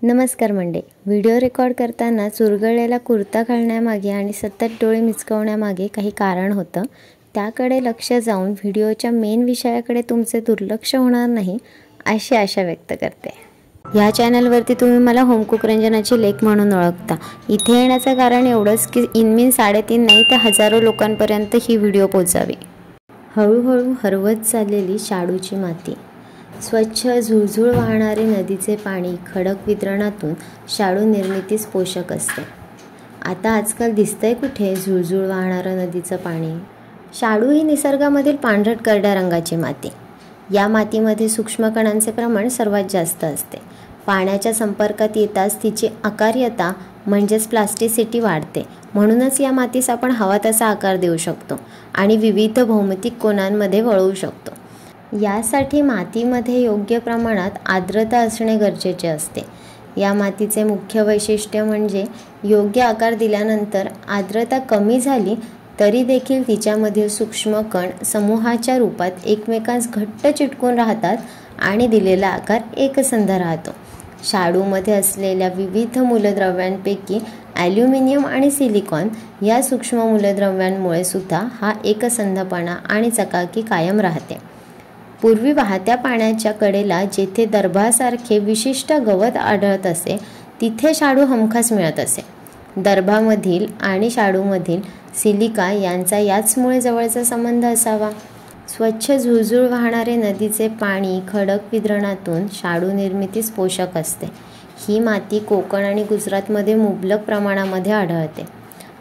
नमस्कार मंडळी. Video record करताना चुरगळलेला कुर्ता घालण्यामागे आणि सतत डोळे मिचकावण्यामागे काही कारण होतं. त्याकडे लक्ष जाऊन व्हिडिओच्या मेन विषयाकडे तुमचे दुर्लक्ष होणार नाही अशी आशा व्यक्त करते. ह्या चॅनलवरती तुम्ही मला होम कुक रंजनाची लेक म्हणून ओळखता. इथे येण्याचं कारण एवढंच की इनमीन 3.5 नाही तर हजारो लोकांपर्यंत ही व्हिडिओ पोचावी. हळूहळू हरवत चाललेली शाडूची माती, स्वच्छ झुळझुळ वाहणारे नदीचे पाणी खडक वितरणातून शाडू निर्मितीस पोषक असते. आता आजकाल दिसतंय कुठे झुळझुळ वाहणारं नदीचं पाणी? शाडू ही निसर्गामधील पांढरट करड्या रंगाची माती. या मातीमध्ये सूक्ष्म कणांचे प्रमाण सर्वात जास्त असते. पाण्याच्या संपर्कात येताच तिची आकारीयता म्हणजेच प्लास्टिसिटी वाढते. म्हणूनच या मातीस आपण हवा तसा आकार देऊ शकतो आणि विविध भौमितिक कोनांमध्ये वळवू शकतो. यासाठी मातीमध्ये योग्य प्रमाणात आर्द्रता असणे गरजेचे असते. या मातीचे मुख्य वैशिष्ट्य म्हणजे योग्य आकार दिल्यानंतर आर्द्रता कमी झाली तरी देखील तिच्यामधील सूक्ष्म कण समूहाच्या रूपात एकमेकांस घट्ट चिटकून राहतात आणि दिलेला आकार एकसंध राहतो. शाडूमध्ये असलेल्या विविध मूलद्रव्यांपैकी ॲल्युमिनियम आणि सिलिकॉन या सूक्ष्म मूलद्रव्यांमुळे सुद्धा हा एकसंधपणा आणि चकाकी कायम राहते. पूर्वी वाहत्या पाण्याच्या कडेला जेथे दर्भासारखे विशिष्ट गवत आढळत असे तिथे शाडू हमखास मिळत असे. दर्भामधील आणि शाडूमधील सिलिका यांचा याचमुळे जवळचा संबंध असावा. स्वच्छ झुळझुळ वाहणारे नदीचे पाणी खडक वितरणातून शाडू निर्मितीस पोषक असते. ही माती कोकण आणि गुजरातमध्ये मुबलक प्रमाणामध्ये आढळते.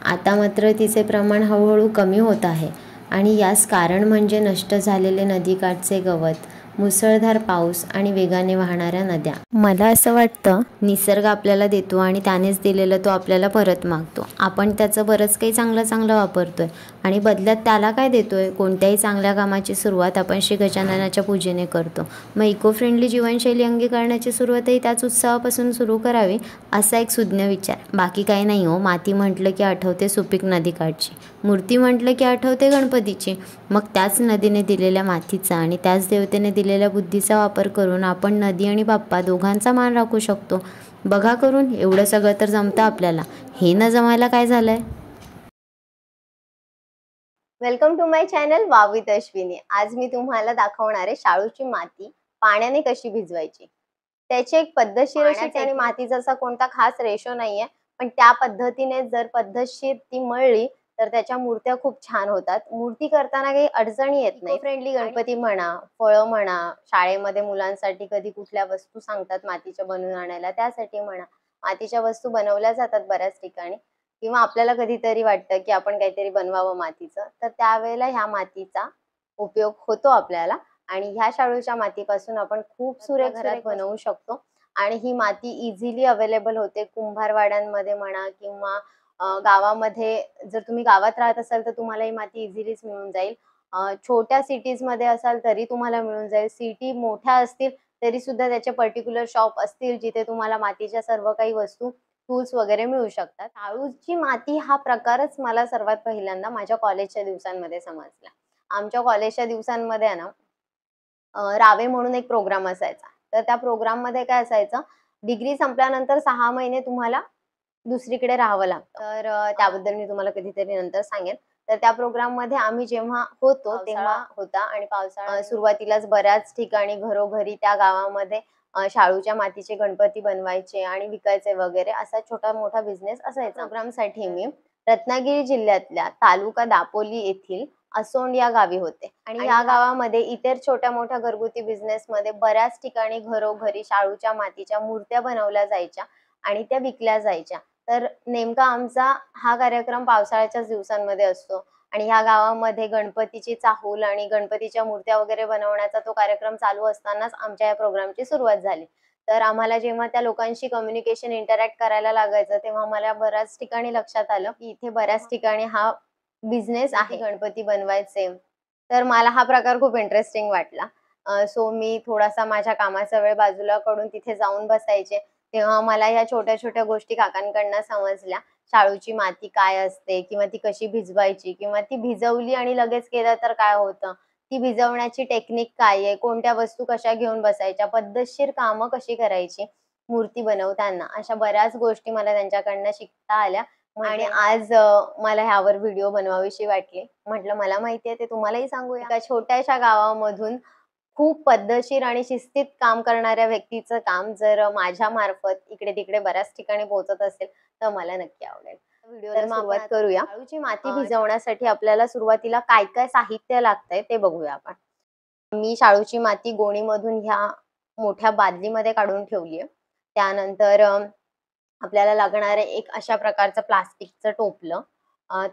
आता मात्र तिचे प्रमाण हळूहळू कमी होत आहे आणि यास कारण म्हणजे नष्ट झालेले नदीकाठचे गवत, मुसळधार पाऊस आणि वेगाने वाहणाऱ्या नद्या. मला असं वाटतं निसर्ग आपल्याला देतो आणि त्यानेच दिलेलं तो आपल्याला परत मागतो. आपण त्याचं बरंच काही चांगलं वापरतोय आणि बदल्यात त्याला काय देतोय? कोणत्याही चांगल्या कामाची सुरुवात आपण श्री गजाननाच्या पूजेने करतो. मग इको फ्रेंडली जीवनशैली अंगीकारण्याची सुरुवातही त्याच उत्सवापासून सुरू करावी असा एक सुज्ञ विचार. बाकी काही नाही हो. माती म्हटलं की आठवते सुपीक नदीकाठची, मूर्ती म्हटलं की आठवते गणपतीची. मग त्याच नदीने दिलेल्या मातीचा आणि त्याच देवतेने दिलेल्या बुद्धीचा वापर करून आपण नदी आणि बाप्पा दोघांचा मान राखू शकतो. बघा करून, एवढं सगळं तर जमतं आपल्याला. हे न जमायला काय झालंय? Welcome to my channel wow with Ashwini. आज मी तुम्हाला दाखवणार आहे शाडूची माती पाण्याने कशी भिजवायची. त्याची एक पद्धतशीर अशी आणि मातीचा असा कोणता खास रेशो नाहीये, पण त्या पद्धतीने जर पद्धतशीर ती मळली तर त्याच्या मूर्त्या खूप छान होतात. मूर्ती करताना काही अडचणी येत नाही. फ्रेंडली गणपती म्हणा, फळं म्हणा, शाळेमध्ये मुलांसाठी कधी कुठल्या वस्तू सांगतात मातीच्या बनवून आणायला, त्यासाठी म्हणा, मातीच्या वस्तू बनवल्या जातात बऱ्याच ठिकाणी. किंवा आपल्याला कधीतरी वाटतं की आपण काहीतरी बनवावं मातीचं, तर त्यावेळेला ह्या मातीचा उपयोग होतो आपल्याला. आणि ह्या शाडूच्या मातीपासून आपण खूप सुरेख घरात बनवू शकतो आणि ही माती इझिली अवेलेबल होते. कुंभारवाड्यांमध्ये म्हणा किंवा गावामध्ये, जर तुम्ही गावात राहत असाल तर तुम्हाला ही माती इझिलीच मिळून जाईल. छोट्या सिटीजमध्ये असाल तरी तुम्हाला मिळून जाईल. सिटी मोठ्या असतील तरी सुद्धा त्याचे पर्टिक्युलर शॉप असतील जिथे तुम्हाला मातीच्या सर्व काही वस्तू, टूल्स वगैरे मिळू शकतात. शाडूची माती हा प्रकारच मला सर्वात पहिल्यांदा माझ्या कॉलेजच्या दिवसांमध्ये समजला. आमच्या कॉलेजच्या दिवसांमध्ये ना रावे म्हणून एक प्रोग्राम असायचा. तर त्या प्रोग्राममध्ये काय असायचं, डिग्री संपल्यानंतर 6 महिने तुम्हाला दुसरीकडे राहावं लागतं. तर त्याबद्दल मी तुम्हाला कधीतरी नंतर सांगेन. तर त्या प्रोग्राममध्ये आम्ही जेव्हा होतो तेव्हा होता आणि पावसाळा सुरुवातीलाच बऱ्याच ठिकाणी घरोघरी त्या गावामध्ये शाडूच्या मातीचे गणपती बनवायचे आणि विकायचे वगैरे, असा छोटा मोठा बिझनेस असायचा. प्रोग्रामसाठी मी रत्नागिरी जिल्ह्यातल्या तालुका दापोली येथील असोंड या गावी होते आणि या गावामध्ये इतर छोट्या मोठ्या घरगुती बिझनेसमध्ये बऱ्याच ठिकाणी घरोघरी शाडूच्या मातीच्या मूर्त्या बनवल्या जायच्या आणि त्या विकल्या जायच्या. तर नेमका आमचा हा कार्यक्रम पावसाळ्याच्याच दिवसांमध्ये असतो आणि ह्या गावामध्ये गणपतीची चाहूल आणि गणपतीच्या मूर्त्या वगैरे बनवण्याचा तो कार्यक्रम चालू असतानाच आमच्या या प्रोग्रामची सुरुवात झाली. तर आम्हाला जेव्हा त्या लोकांशी कम्युनिकेशन, इंटरॅक्ट करायला लागायचं तेव्हा मला बऱ्याच ठिकाणी लक्षात आलं की इथे बऱ्याच ठिकाणी हा बिझनेस आहे गणपती बनवायचे. तर मला हा प्रकार खूप इंटरेस्टिंग वाटला. सो मी थोडासा माझ्या कामाचा वेळ बाजूला काढून तिथे जाऊन बसायचे. तेव्हा मला ह्या छोट्या-छोट्या गोष्टी काकांकडनं समजल्या. शाडूची माती काय असते किंवा ती कशी भिजवायची किंवा ती भिजवली आणि लगेच केलं तर काय होतं? ती भिजवण्याची टेक्निक काय आहे? कोणत्या वस्तू कशा घेऊन बसायच्या? पद्धतशीर कामं कशी करायची? मूर्ती बनवताना अशा बऱ्याच गोष्टी मला त्यांच्याकडनं शिकता आल्या आणि आज मला ह्यावर व्हिडिओ बनवावीशी वाटली. म्हटलं मला माहिती आहे ते तुम्हालाही सांगूया. एका छोट्याशा गावामधून खूप पद्धतशीर आणि शिस्तीत काम करणाऱ्या व्यक्तीचं काम जर माझ्या मार्फत इकडे तिकडे बऱ्याच ठिकाणी पोहोचत असेल तर मला नक्की आवडेल. व्हिडिओला सुरुवात करूया. शाळूची माती भिजवण्यासाठी आपल्याला सुरुवातीला काय काय साहित्य लागतंय ते बघूया आपण. मी शाळूची माती गोणीमधून ह्या मोठ्या बादलीमध्ये काढून ठेवली आहे. त्यानंतर आपल्याला लागणारे एक अशा प्रकारचं प्लास्टिकचं टोपलं.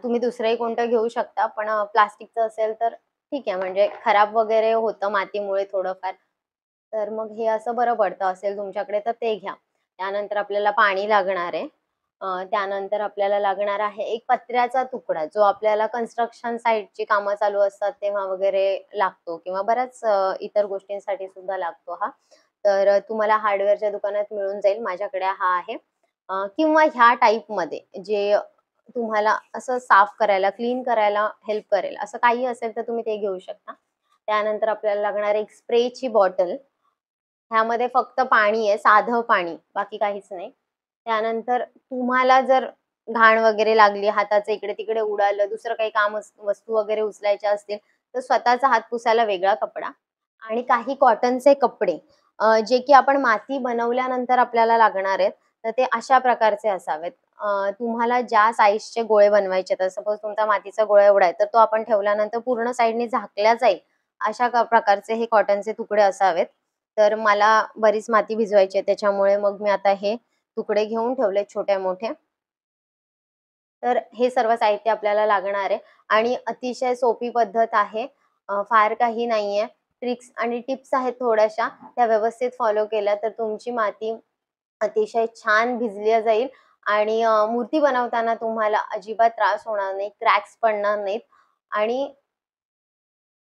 तुम्ही दुसरंही कोणतं घेऊ शकता, पण प्लास्टिकचं असेल तर ठीक आहे, म्हणजे खराब वगैरे होतं मातीमुळे थोडंफार. तर मग हे असं बरं पडतं. असेल तुमच्याकडे तर ते घ्या. त्यानंतर आपल्याला पाणी लागणार आहे. त्यानंतर आपल्याला लागणार आहे एक पत्र्याचा तुकडा, जो आपल्याला कन्स्ट्रक्शन साइटची कामं चालू असतात तेव्हा वगैरे लागतो किंवा बऱ्याच इतर गोष्टींसाठी सुद्धा लागतो हा. तर तुम्हाला हार्डवेअरच्या दुकानात मिळून जाईल. माझ्याकडे हा आहे. किंवा ह्या टाईपमध्ये जे तुम्हाला असं साफ करायला, क्लीन करायला हेल्प करेल असं काही असेल तर तुम्ही ते घेऊ शकता. त्यानंतर आपल्याला लागणार एक स्प्रेची बॉटल. ह्यामध्ये फक्त पाणी आहे, साधं पाणी, बाकी काहीच नाही. त्यानंतर तुम्हाला जर घाण वगैरे लागली, हाताचं इकडे-तिकडे उडालं, दुसरं काही काम वस्तू वगैरे उचलायच्या असतील, तर स्वतःचा हात पुसायला वेगळा कपडा आणि काही कॉटनचे कपडे जे की आपण माती बनवल्यानंतर आपल्याला लागणार आहेत, तर ते अशा प्रकारचे असावेत. तुम्हाला ज्या साइजचे गोळे बनवायचे आहेत, सपोज तुमचा मातीचा गोळा एवढा आहे, तर तो आपण ठेवल्यानंतर पूर्ण साइडनी झाकला जाईल, अशा प्रकारचे हे कॉटनचे तुकडे असावेत. तर मला बरीच माती भिजवायची आहे, त्याच्यामुळे मग मी आता हे तुकडे घेऊन ठेवले छोटे-मोठे. तर हे सर्व साहित्य आपल्याला लागणार आहे आणि अतिशय सोपी पद्धत आहे. फार काही नाहीये. ट्रिक्स आणि टिप्स आहेत थोड्याशा. त्या व्यवस्थित फॉलो केल्या तर तुमची माती अतिशय छान भिजली जाईल आणि मूर्ती बनवताना तुम्हाला अजिबात त्रास होणार नाही, क्रॅक्स पडणार नाहीत आणि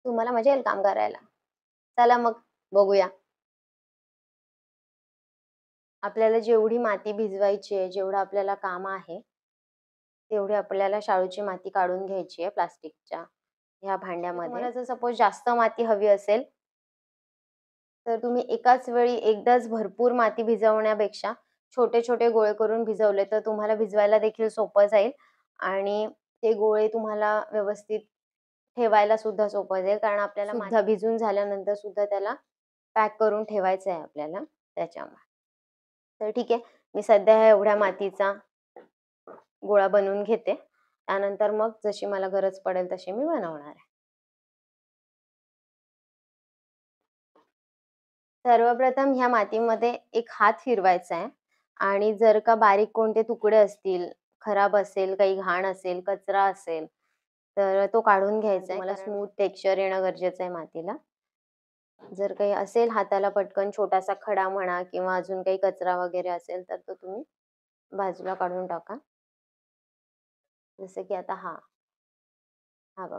तुम्हाला मजा येईल काम करायला. चला मग बघूया. आपल्याला जेवढी माती भिजवायची आहे, जेवढं आपल्याला काम आहे, तेवढी आपल्याला शाळूची माती काढून घ्यायची आहे प्लास्टिकच्या ह्या भांड्यामध्ये. तुम्हाला जर सपोज जास्त माती हवी असेल, तर तुम्ही एकाच वेळी एकदाच भरपूर माती भिजवण्यापेक्षा छोटे-छोटे गोळे करून भिजवले, तर तुम्हाला भिजवायला देखील सोपं जाईल आणि ते गोळे तुम्हाला व्यवस्थित ठेवायला सुद्धा सोपं जाईल. कारण आपल्याला सुद्धा भिजून झाल्यानंतर सुद्धा त्याला पॅक करून ठेवायचं आहे आपल्याला त्याच्यामुळे. तर ठीक आहे, मी सध्या ह्या एवढ्या मातीचा गोळा बनवून घेते. त्यानंतर मग जशी मला गरज पडेल तशी मी बनवणार आहे. सर्वप्रथम ह्या मातीमध्ये एक हात फिरवायचा आहे आणि जर का बारीक कोणते तुकडे असतील, खराब असेल, काही घाण असेल, कचरा असेल, तर तो काढून घ्यायचा आहे. मला स्मूथ टेक्स्चर येणं गरजेचं आहे मातीला. जर काही असेल हाताला पटकन छोटासा खडा म्हणा किंवा अजून काही कचरा वगैरे असेल, तर तो तुम्ही बाजूला काढून टाका. जसं की आता हा बघा,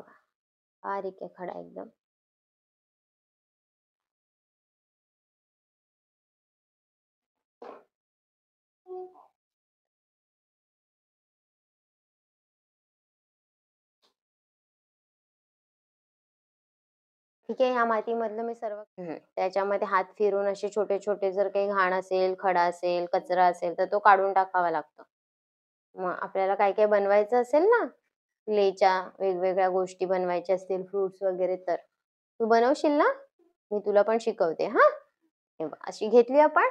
बारीक आहे खडा एकदम. ठीक आहे, ह्या मातीमधलं मी सर्व त्याच्यामध्ये हात फिरून असे छोटे-छोटे जर काही घाण असेल, खडा असेल, कचरा असेल, तर तो काढून टाकावा लागतो. मग आपल्याला काय-काय बनवायचं असेल ना, क्लेच्या वेगवेगळ्या गोष्टी बनवायच्या असतील, फ्रुट्स वगैरे तर तू बनवशील ना? मी तुला पण शिकवते हां. हे बघ अशी घेतली आपण.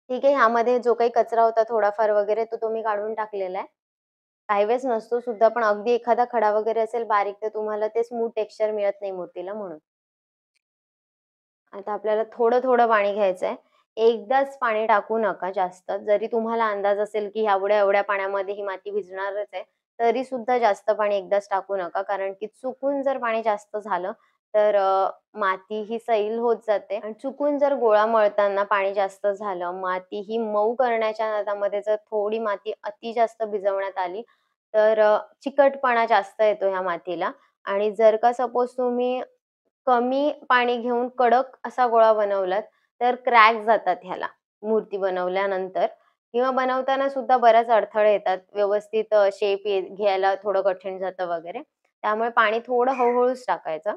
ठीक आहे, ह्यामध्ये जो काही कचरा होता थोडाफार वगैरे तो मी काढून टाकलेला आहे. काही वेळेस नसतो सुद्धा, पण अगदी एखादा खडा वगैरे असेल बारीक, तर तुम्हाला ते स्मूथ टेक्स्चर मिळत नाही मूर्तीला म्हणून. आता आपल्याला थोडं-थोडं पाणी घ्यायचंय. एकदाच पाणी टाकू नका जास्त. जरी तुम्हाला अंदाज असेल, की एवढ्या पाण्यामध्ये ही माती भिजणारच आहे, तरी सुद्धा जास्त पाणी एकदाच टाकू नका. कारण की चुकून जर पाणी जास्त झालं, तर माती ही सैल होत जाते आणि चुकून जर गोळा मळताना पाणी जास्त झालं, माती ही मऊ करण्याच्या नादामध्ये जर थोडी माती अति जास्त भिजवण्यात आली, तर चिकटपणा जास्त येतो ह्या मातीला आणि जर का सपोज तुम्ही कमी पाणी घेऊन कडक असा गोळा बनवलात, तर क्रॅक जातात ह्याला मूर्ती बनवल्यानंतर किंवा बनवताना सुद्धा बऱ्याच अडथळे येतात. व्यवस्थित शेप घ्यायला थोडं कठीण जातं वगैरे. त्यामुळे पाणी थोडं हळू-हळूच टाकायचं.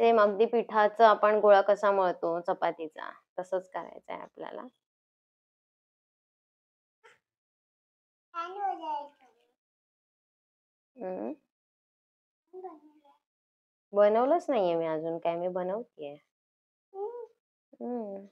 सेम अगदी पिठाचं आपण गोळा कसा मळतो चपातीचा तसंच करायचं आहे आपल्याला. बनवलंच नाहीये मी अजून काय, मी बनवतेय. हम्म.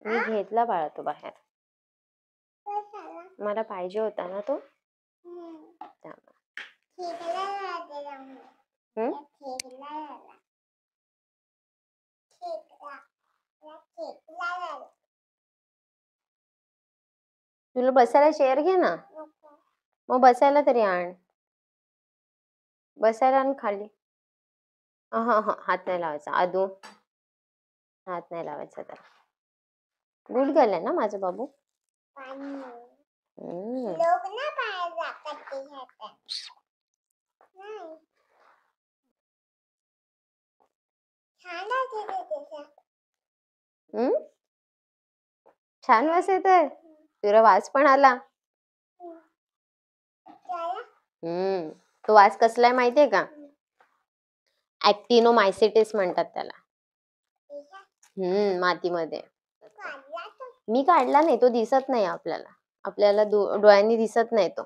मी घेतला बाळा तो बाहेर, मला पाहिजे होता ना तो. तुला बसायला चेअर घे ना. मग बसायला तरी आण. बसायला आण खाली. हात नाही लावायचा आदू, हात नाही लावायचा त्याला. गुड गर्ल आहे ना माझा बाबू. छान वास येतोय. तुला वास पण आला. तो वास कसला आहे माहितीये का? ऍक्टिनोमायसिटिस म्हणतात त्याला. मातीमध्ये. मी काढला नाही, तो दिसत नाही आपल्याला. आपल्याला डोळ्यांनी दिसत नाही तो.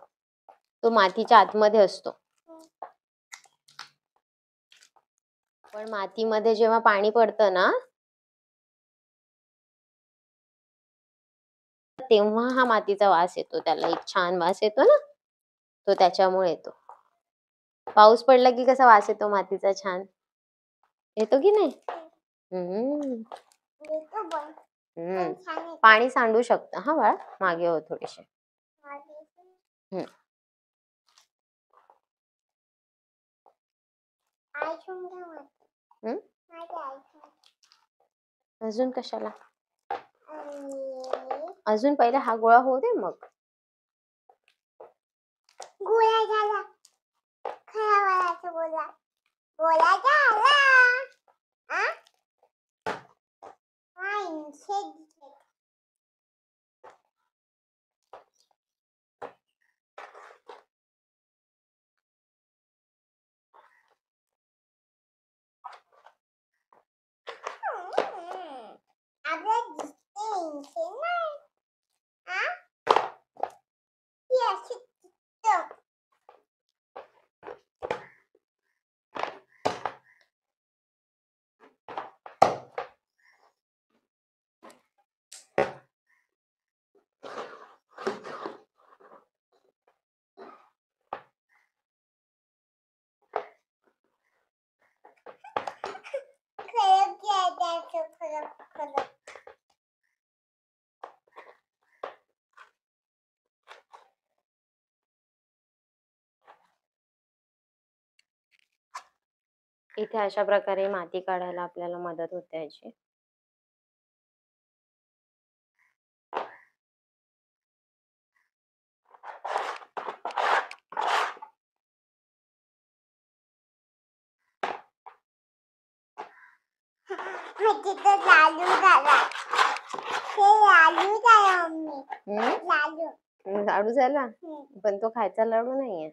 तो मातीच्या आतमध्ये असतो. पण मातीमध्ये जेव्हा पाणी पडतं ना तेव्हा हा मातीचा वास येतो. त्याला एक छान वास येतो ना, तो त्याच्यामुळे येतो. पाऊस पडला की कसा वास येतो मातीचा छान येतो की नाही. पाणी सांडू शकतं हा बाळा, मागे हो थोडीशी. अजून कशाला, अजून पहिले हा गोळा होऊ दे मग. गोळा झाला, खरावाचा गोळा, गोळा झाला. इथे अशा प्रकारे माती काढायला आपल्याला मदत होते याची. लाडू झाला, पण तो खायचा लाडू नाहीये.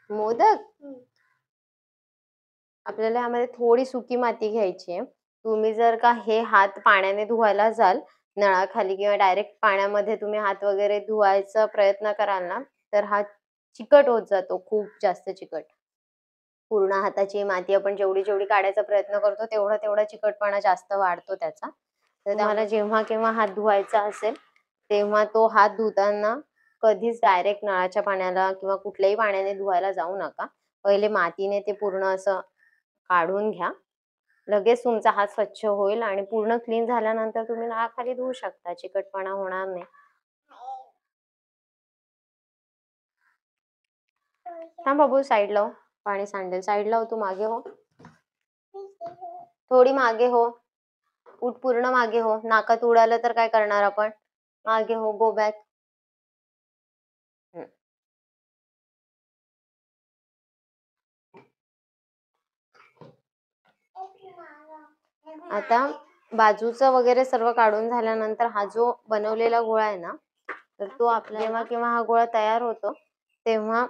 मोदक. आपल्याला यामध्ये थोडी सुकी माती घ्यायची आहे. तुम्ही जर का हे हात पाण्याने धुवायला जाल नळाखाली किंवा डायरेक्ट पाण्यामध्ये तुम्ही हात वगैरे धुवायचा प्रयत्न कराल ना, तर हात चिकट होत जातो, खूप जास्त चिकट. पूर्ण हाताची माती आपण जेवढी जेवढी काढायचा प्रयत्न करतो तेवढा चिकटपणा जास्त वाढतो त्याचा. तर तुम्हाला जेव्हा केव्हा हात धुवायचा असेल तेव्हा तो हात धुताना कधीच डायरेक्ट नळाच्या पाण्याला किंवा कुठल्याही पाण्याने धुवायला जाऊ नका. पहिले मातीने ते पूर्ण असं काढून घ्या. लगेच तुमचा हात स्वच्छ होईल आणि पूर्ण क्लीन झाल्यानंतर तुम्ही नळाखाली धुवू शकता, चिकटपणा होणार नाही. थांब बाबू, साईड लाव, पाणी सांडेल. साईड लाव, तू मागे हो, थोडी मागे हो. उठ, पूर्ण मागे हो. नाकात उडालं तर काय करणार आपण? मागे हो, गो बॅक. आता बाजूचं वगैरे सर्व काढून झाल्यानंतर हा जो बनवलेला गोळा आहे ना, तर तो आपला जेव्हा केव्हा हा गोळा तयार होतो तेव्हा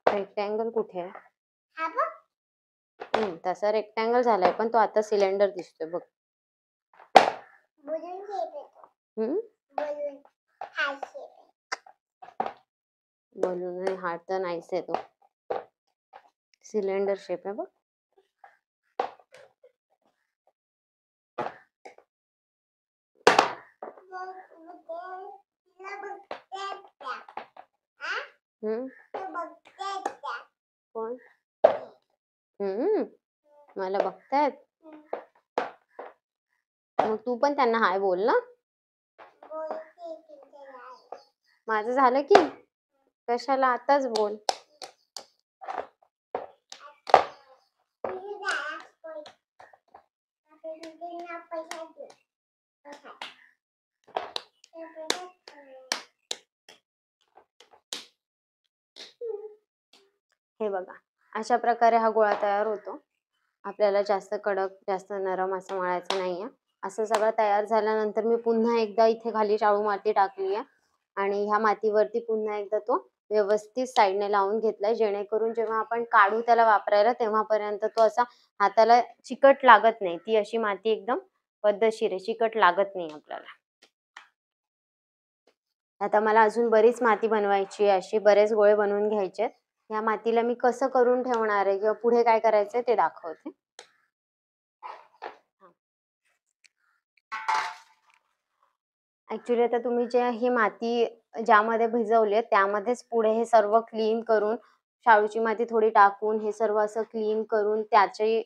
रेक्टँगल कुठे आहे? तसा रेक्टँगल झालाय, पण तो आता सिलेंडर दिसतोय बघ. बलून आणि हार्ट तर नाहीच आहे, तो सिलेंडर शेप आहे बघ. कोण? मला बघतायत. मग तू पण त्यांना हाय बोल ना. माझं झालं की कशाला आताच बोल. हे बघा, अशा प्रकारे हा गोळा तयार होतो. आपल्याला जास्त कडक जास्त नरम असं मळायचं नाहीये. असं सगळं तयार झाल्यानंतर मी पुन्हा एकदा इथे खाली शाळू माती टाकली आहे आणि ह्या मातीवरती पुन्हा एकदा तो व्यवस्थित साईडने लावून घेतलाय, जेणेकरून जेव्हा आपण काढू त्याला वापरायला तेव्हापर्यंत तो असा हाताला चिकट लागत नाही. ती अशी माती एकदम पद्धतशीर आहे, चिकट लागत नाही आपल्याला. आता मला अजून बरीच माती बनवायची आहे, अशी बरेच गोळे बनवून घ्यायचे. या मातीला मी कसं करून ठेवणार आहे किंवा पुढे काय करायचंय ते दाखवते. ऍक्च्युली आता तुम्ही जे ही माती ज्यामध्ये भिजवली त्यामध्येच पुढे हे सर्व क्लीन करून, शाळूची माती थोडी टाकून हे सर्व असं क्लीन करून त्याचे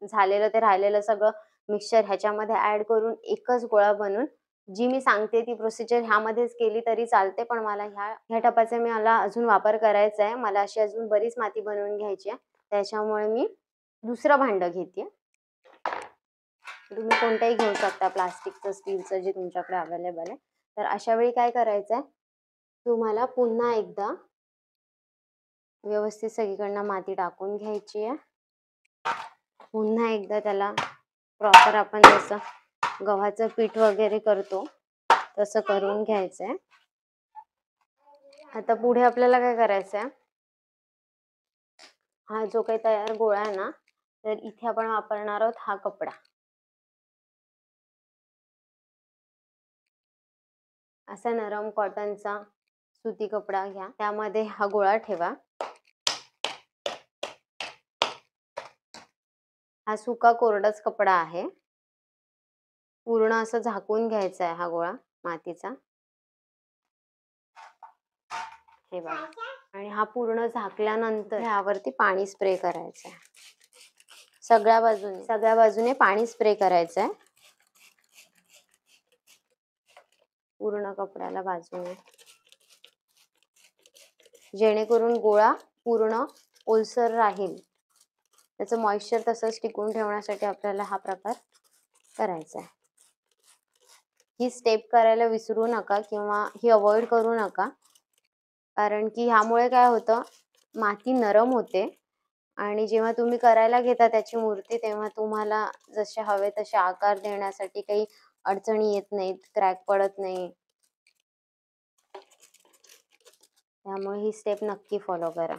झालेलं ते राहिलेलं सगळं मिक्सचर ह्याच्यामध्ये ऍड करून एकच गोळा बनवून जी मी सांगते ती प्रोसिजर ह्यामध्येच केली तरी चालते, पण मला ह्या टपाचा मला अजून वापर करायचा आहे. मला अशी अजून बरीच माती बनवून घ्यायची आहे, त्याच्यामुळे मी दुसरं भांडं घेते. तुम्ही कोणताही घेऊ शकता, प्लास्टिकचं, स्टीलचं, जे तुमच्याकडे अवेलेबल आहे. तर अशा वेळी काय करायचं आहे, तुम्हाला पुन्हा एकदा व्यवस्थित सगळीकडनं माती टाकून घ्यायची आहे. पुन्हा एकदा त्याला प्रॉपर आपण जसं गव्हाचं पीठ वगैरे करतो तसं करून घ्यायचंय. आता पुढे आपल्याला काय करायचंय, हा जो काही तयार गोळा आहे ना, तर इथे आपण वापरणार आहोत हा कपडा. असा नरम कॉटनचा सुती कपडा घ्या, त्यामध्ये हा गोळा ठेवा. हा सुका कोरडाच कपडा आहे. पूर्ण असं झाकून घ्यायचा आहे हा गोळा मातीचा. हे बघा, आणि हा पूर्ण झाकल्यानंतर ह्यावरती पाणी स्प्रे करायचं आहे. सगळ्या बाजूने पाणी स्प्रे करायचं आहे, पूर्ण कपड्याला बाजूने, जेणेकरून गोळा पूर्ण ओलसर राहील. त्याचं मॉइश्चर तसंच टिकून ठेवण्यासाठी आपल्याला हा प्रकार करायचा आहे. ही स्टेप करायला विसरू नका किंवा ही अवॉइड करू नका, कारण की ह्यामुळे काय होतं, माती नरम होते आणि जेव्हा तुम्ही करायला घेता त्याची मूर्ती तेव्हा तुम्हाला जसे हवे तसे आकार देण्यासाठी काही अडचणी येत नाहीत, क्रॅक पडत नाही. त्यामुळे ही स्टेप नक्की फॉलो करा.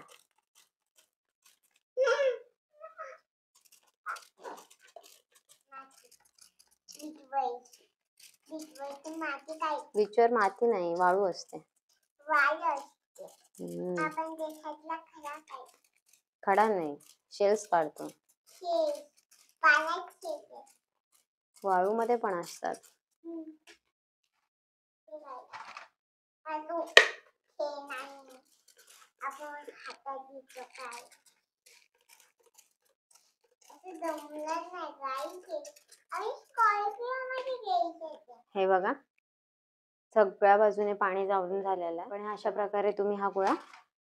विचवर माती नाही, वाळू असते. आपण देशातला खडा काय? खडा नाही, शेल्स काढतो. वाळू मध्ये पण असतात. हे बघा, सगळ्या बाजूने पाणी जाऊन झालेलं आहे. पण अशा प्रकारे तुम्ही हा गोळा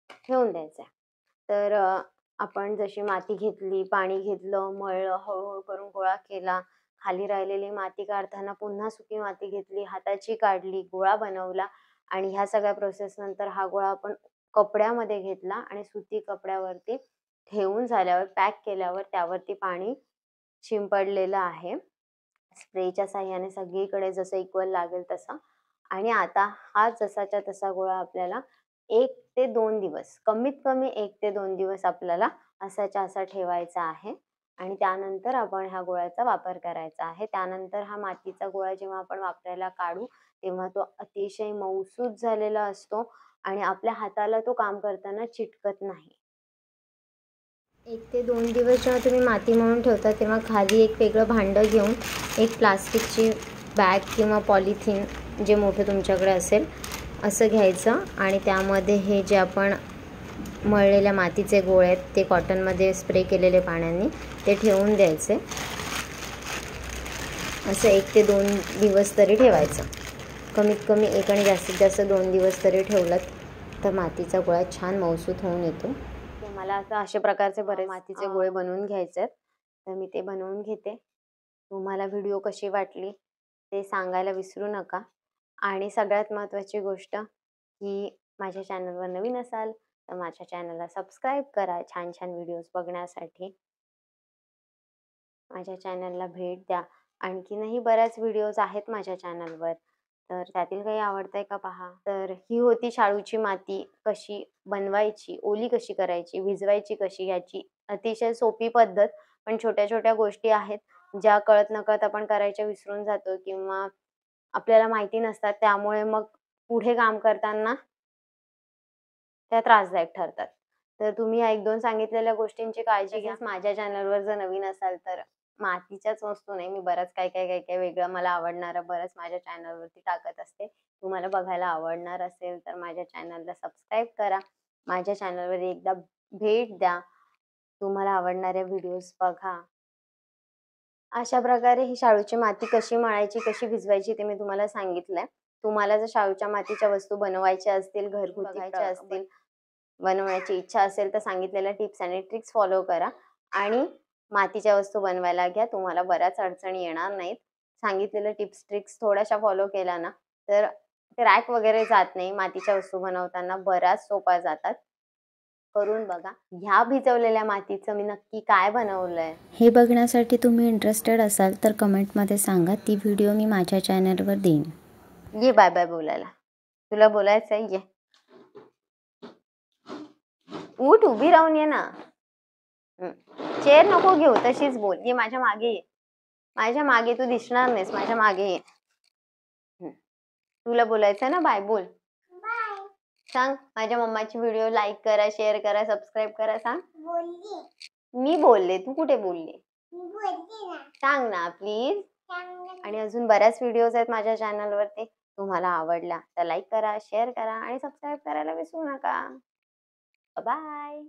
ठेवून द्यायचा. तर आपण जशी माती घेतली, पाणी घेतलं, मळलं, हळूहळू करून गोळा केला. खाली राहिलेली माती काढताना पुन्हा सुकी माती घेतली, हाताची काढली, गोळा बनवला आणि ह्या सगळ्या प्रोसेस नंतर हा गोळा आपण कपड्यामध्ये घेतला आणि सुती कपड्यावरती ठेवून झाल्यावर पॅक केल्यावर त्यावरती पाणी शिंपडलेलं आहे स्प्रेच्या साह्याने सगळीकडे जसं इक्वल लागेल तसा. आणि आता हा जसाच्या तसा गोळा आपल्याला 1 ते 2 दिवस, कमीत कमी 1 ते 2 दिवस आपल्याला असाच्या असा ठेवायचा आहे आणि त्यानंतर आपण ह्या गोळ्याचा वापर करायचा आहे. त्यानंतर हा मातीचा गोळा जेव्हा आपण वापरायला काढू तेव्हा तो अतिशय मऊसूत झालेला असतो आणि आपल्या हाताला तो काम करताना चिटकत नाही. 1 ते 2 दिवस जेव्हा तुम्ही माती मळून ठेवता तेव्हा खाली एक वेगळं भांडं घेऊन एक प्लास्टिकची बॅग किंवा पॉलिथिन जे मोठं तुमच्याकडे असेल असं घ्यायचं आणि त्यामध्ये हे जे आपण मळलेल्या मातीचे गोळे आहेत ते कॉटनमध्ये स्प्रे केलेले पाण्याने ते ठेवून द्यायचे. असं 1 ते 2 दिवस तरी ठेवायचं. कमीत कमी 1 आणि जास्तीत जास्त 2 दिवस तरी ठेवलात तर मातीचा गोळा छान मऊसूत होऊन येतो. मला आता अशा प्रकारचे बरेच मातीचे गोळे बनवून घ्यायचे आहेत, तर मी ते बनवून घेते. तुम्हाला व्हिडिओ कशी वाटली ते सांगायला विसरू नका. आणि सगळ्यात महत्त्वाची गोष्ट की माझ्या चॅनलवर नवीन असाल तर माझ्या चॅनलला सबस्क्राईब करा छान छान व्हिडिओज बघण्यासाठी. माझ्या चॅनलला भेट द्या. आणखीनही बऱ्याच व्हिडिओज आहेत माझ्या चॅनलवर, तर त्यातील काही आवडतंय का पहा. तर ही होती शाळूची माती कशी बनवायची, ओली कशी करायची, भिजवायची कशी याची अतिशय सोपी पद्धत. पण छोट्या छोट्या गोष्टी आहेत ज्या कळत नकळत आपण करायच्या विसरून जातो किंवा आपल्याला माहिती नसतात, त्यामुळे मग पुढे काम करताना त्या त्रासदायक ठरतात. तर तुम्ही या 1-2 सांगितलेल्या गोष्टींची काळजी घ्या. माझ्या चॅनलवर जर नवीन असाल तर मातीच्याच वस्तू नाही, मी बरंच काय वेगळं मला आवडणारं बरंच माझ्या चॅनलवरती टाकत असते. तुम्हाला बघायला आवडणार असेल तर माझ्या चॅनलला सबस्क्राईब करा. माझ्या चॅनलवर एकदा भेट द्या. तुम्हाला आवडणाऱ्या व्हिडिओज बघा. अशा प्रकारे ही शाळूची माती कशी मळायची, कशी भिजवायची ते मी तुम्हाला सांगितलंय. तुम्हाला जर शाळूच्या मातीच्या वस्तू बनवायच्या असतील, घरगुती बघायच्या असतील, बनवण्याची इच्छा असेल तर सांगितलेल्या टिप्स आणि ट्रिक्स फॉलो करा आणि मातीच्या वस्तू बनवायला घ्या. तुम्हाला बऱ्याच अडचणी येणार नाहीत. सांगितलेल्या टिप्स ट्रिक्स थोड्याशा फॉलो केला ना तर क्रॅक वगैरे जात नाही. मातीच्या वस्तू बनवताना बऱ्याच सोपा जातात. करून बघा. ह्या भिजवलेल्या मातीचं मी नक्की काय बनवलंय हे बघण्यासाठी तुम्ही इंटरेस्टेड असाल तर कमेंटमध्ये सांगा. ती व्हिडिओ मी माझ्या चॅनलवर देईन. ये बाय बाय बोलायला. तुला बोलायचंय ये. उठ, उभी राहून ये ना. चेअर नको घेऊ, तशीच बोल. ये माझ्या मागे ये. माझ्या मागे तू दिसणार नाहीस, माझ्या मागे ये. तुला बोलायचं ना बाय बोल. सांग माझ्या मम्माची व्हिडिओ लाईक करा, शेअर करा, सबस्क्राईब करा. सांग. मी बोलले, तू कुठे बोलले? सांग ना प्लीज. आणि अजून बऱ्याच व्हिडिओज आहेत माझ्या चॅनलवरती. तुम्हाला आवडला तर लाईक करा, शेअर करा आणि सबस्क्राईब करायला विसरू नका. बाय.